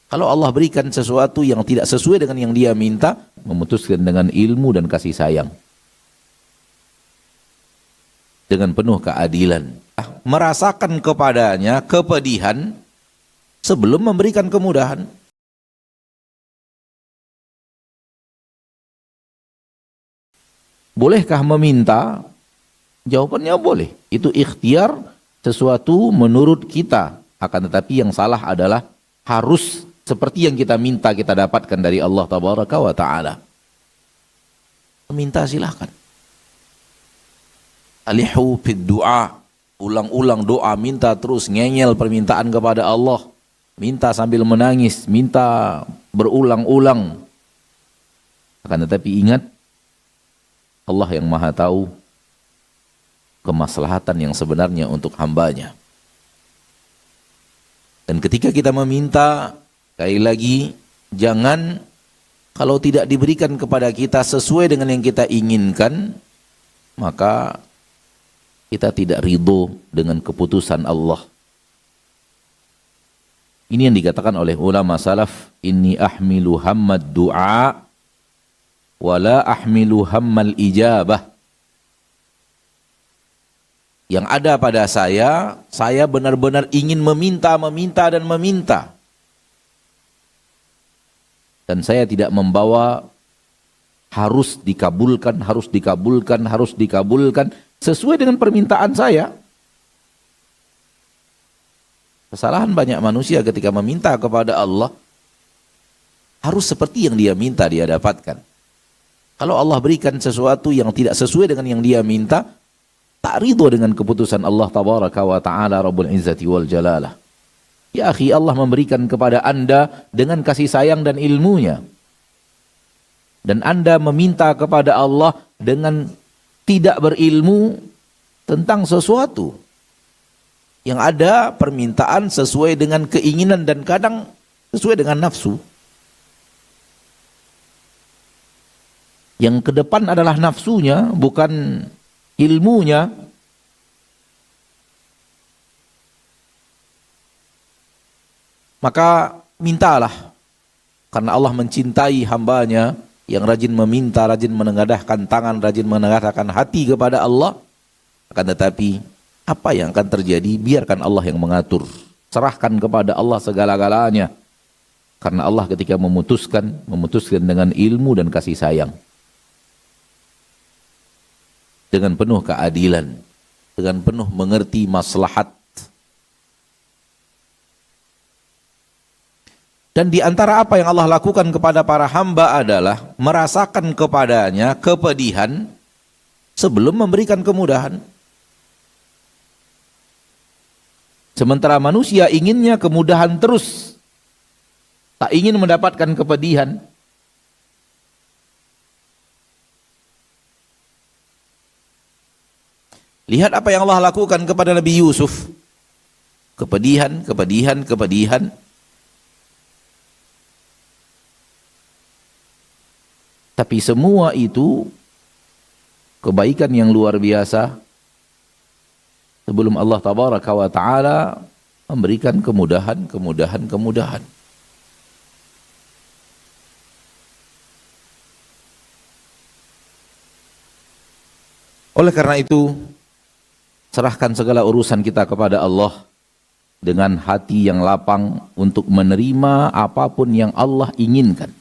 Kalau Allah berikan sesuatu yang tidak sesuai dengan yang dia minta, memutuskan dengan ilmu dan kasih sayang. Dengan penuh keadilan. Merasakan kepadanya kepedihan sebelum memberikan kemudahan. Bolehkah meminta? Jawabannya boleh. Itu ikhtiar sesuatu menurut kita. Akan tetapi yang salah adalah harus seperti yang kita minta kita dapatkan dari Allah Tabaraka wa Ta'ala. Minta silahkan. Alihu fid du'a. Ulang-ulang doa, minta terus, ngeyel permintaan kepada Allah. Minta sambil menangis, minta berulang-ulang. Akan tetapi ingat, Allah yang maha tahu kemaslahatan yang sebenarnya untuk hambanya. Dan ketika kita meminta, sekali lagi, jangan kalau tidak diberikan kepada kita sesuai dengan yang kita inginkan, maka kita tidak ridho dengan keputusan Allah. Ini yang dikatakan oleh ulama salaf, inni ahmilu hammad du'a wala ahmilu hammal ijabah. Yang ada pada saya benar-benar ingin meminta dan meminta. Dan saya tidak membawa harus dikabulkan sesuai dengan permintaan saya. Kesalahan banyak manusia ketika meminta kepada Allah, harus seperti yang dia minta dia dapatkan. Kalau Allah berikan sesuatu yang tidak sesuai dengan yang dia minta, tak ridho dengan keputusan Allah Tabaraka wa Ta'ala Rabbul Izzati wal Jalalah. Ya akhi, Allah memberikan kepada anda dengan kasih sayang dan ilmunya. Dan anda meminta kepada Allah dengan tidak berilmu tentang sesuatu. Yang ada permintaan sesuai dengan keinginan dan kadang sesuai dengan nafsu. Yang ke depan adalah nafsunya, bukan ilmunya. Maka mintalah, karena Allah mencintai hambanya yang rajin meminta, rajin menengadahkan tangan, rajin menengadahkan hati kepada Allah. Akan tetapi apa yang akan terjadi, biarkan Allah yang mengatur. Serahkan kepada Allah segala-galanya. Karena Allah ketika memutuskan dengan ilmu dan kasih sayang. Dengan penuh keadilan, dengan penuh mengerti maslahat. Dan di antara apa yang Allah lakukan kepada para hamba adalah merasakan kepadanya kepedihan sebelum memberikan kemudahan. Sementara manusia inginnya kemudahan terus, tak ingin mendapatkan kepedihan. Lihat apa yang Allah lakukan kepada Nabi Yusuf. Kepedihan. Tapi semua itu kebaikan yang luar biasa sebelum Allah Tabaraka wa Ta'ala memberikan kemudahan. Oleh karena itu, serahkan segala urusan kita kepada Allah dengan hati yang lapang untuk menerima apapun yang Allah inginkan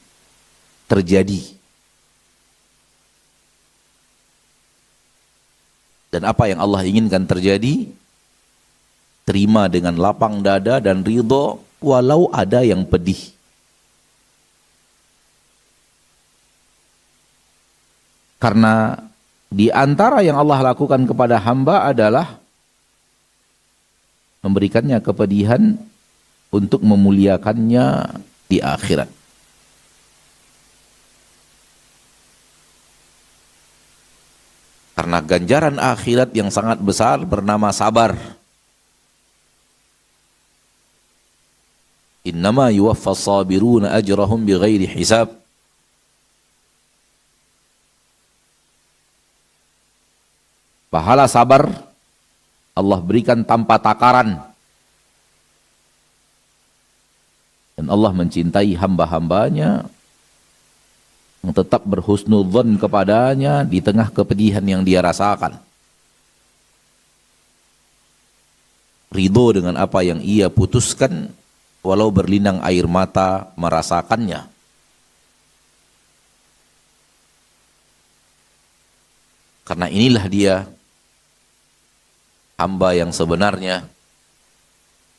terjadi. Dan apa yang Allah inginkan terjadi, terima dengan lapang dada dan ridho walau ada yang pedih. Karena di antara yang Allah lakukan kepada hamba adalah memberikannya kepedihan untuk memuliakannya di akhirat. Karena ganjaran akhirat yang sangat besar bernama sabar. Innama yuwaffas sabiruna ajrahum bighairi hisab. Pahala sabar Allah berikan tanpa takaran. Dan Allah mencintai hamba-hambanya yang tetap berhusnudzon kepadanya di tengah kepedihan yang dia rasakan. Ridho dengan apa yang ia putuskan, walau berlinang air mata merasakannya. Karena inilah dia hamba yang sebenarnya,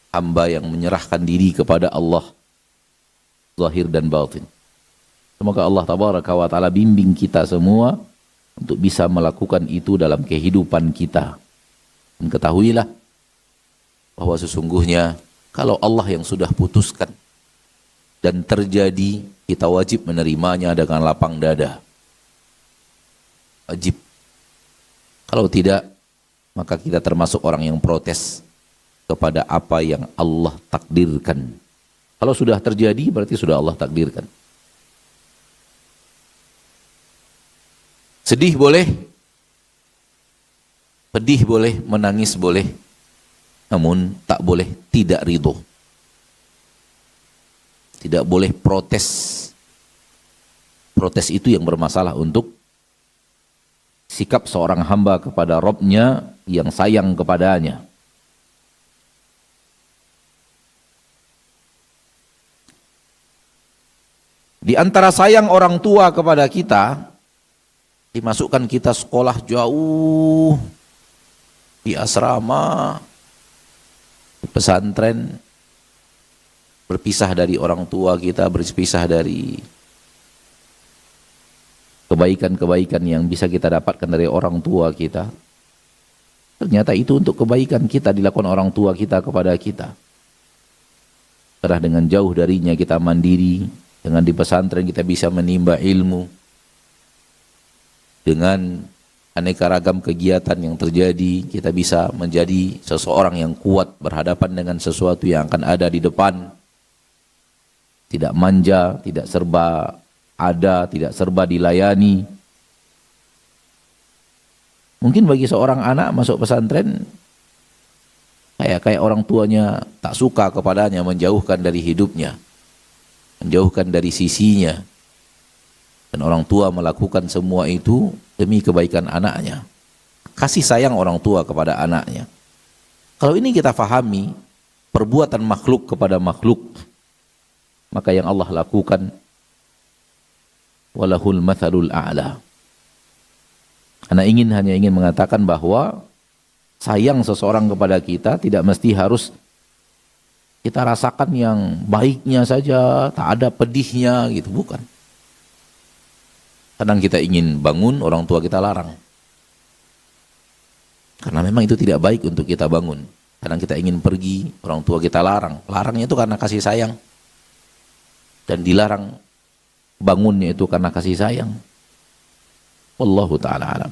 hamba yang menyerahkan diri kepada Allah, zahir dan batin. Semoga Allah tabaraka wa ta'ala bimbing kita semua untuk bisa melakukan itu dalam kehidupan kita. Dan ketahuilah bahwa sesungguhnya kalau Allah yang sudah putuskan dan terjadi, kita wajib menerimanya dengan lapang dada. Wajib. Kalau tidak, maka kita termasuk orang yang protes kepada apa yang Allah takdirkan. Kalau sudah terjadi, berarti sudah Allah takdirkan. Sedih boleh, pedih boleh, menangis boleh, namun tak boleh tidak ridho. Tidak boleh protes. Protes itu yang bermasalah untuk sikap seorang hamba kepada Rabb-Nya yang sayang kepadanya. Di antara sayang orang tua kepada kita, dimasukkan kita sekolah jauh, di asrama, di pesantren, berpisah dari orang tua kita, berpisah dari kebaikan-kebaikan yang bisa kita dapatkan dari orang tua kita. Ternyata itu untuk kebaikan kita dilakukan orang tua kita kepada kita. Karena dengan jauh darinya kita mandiri, dengan di pesantren kita bisa menimba ilmu, dengan aneka ragam kegiatan yang terjadi, kita bisa menjadi seseorang yang kuat berhadapan dengan sesuatu yang akan ada di depan. Tidak manja, tidak serba ada, tidak serba dilayani. Mungkin bagi seorang anak masuk pesantren, kayak orang tuanya tak suka kepadanya, menjauhkan dari hidupnya, menjauhkan dari sisinya. Dan orang tua melakukan semua itu demi kebaikan anaknya. Kasih sayang orang tua kepada anaknya. Kalau ini kita fahami, perbuatan makhluk kepada makhluk, maka yang Allah lakukan, walahul mathalul a'la. Hanya ingin mengatakan bahwa sayang seseorang kepada kita tidak mesti harus kita rasakan yang baiknya saja, tak ada pedihnya gitu, bukan. Kadang kita ingin bangun, orang tua kita larang. Karena memang itu tidak baik untuk kita bangun. Kadang kita ingin pergi, orang tua kita larang. Larangnya itu karena kasih sayang. Dan dilarang bangunnya itu karena kasih sayang. Wallahu ta'ala alam.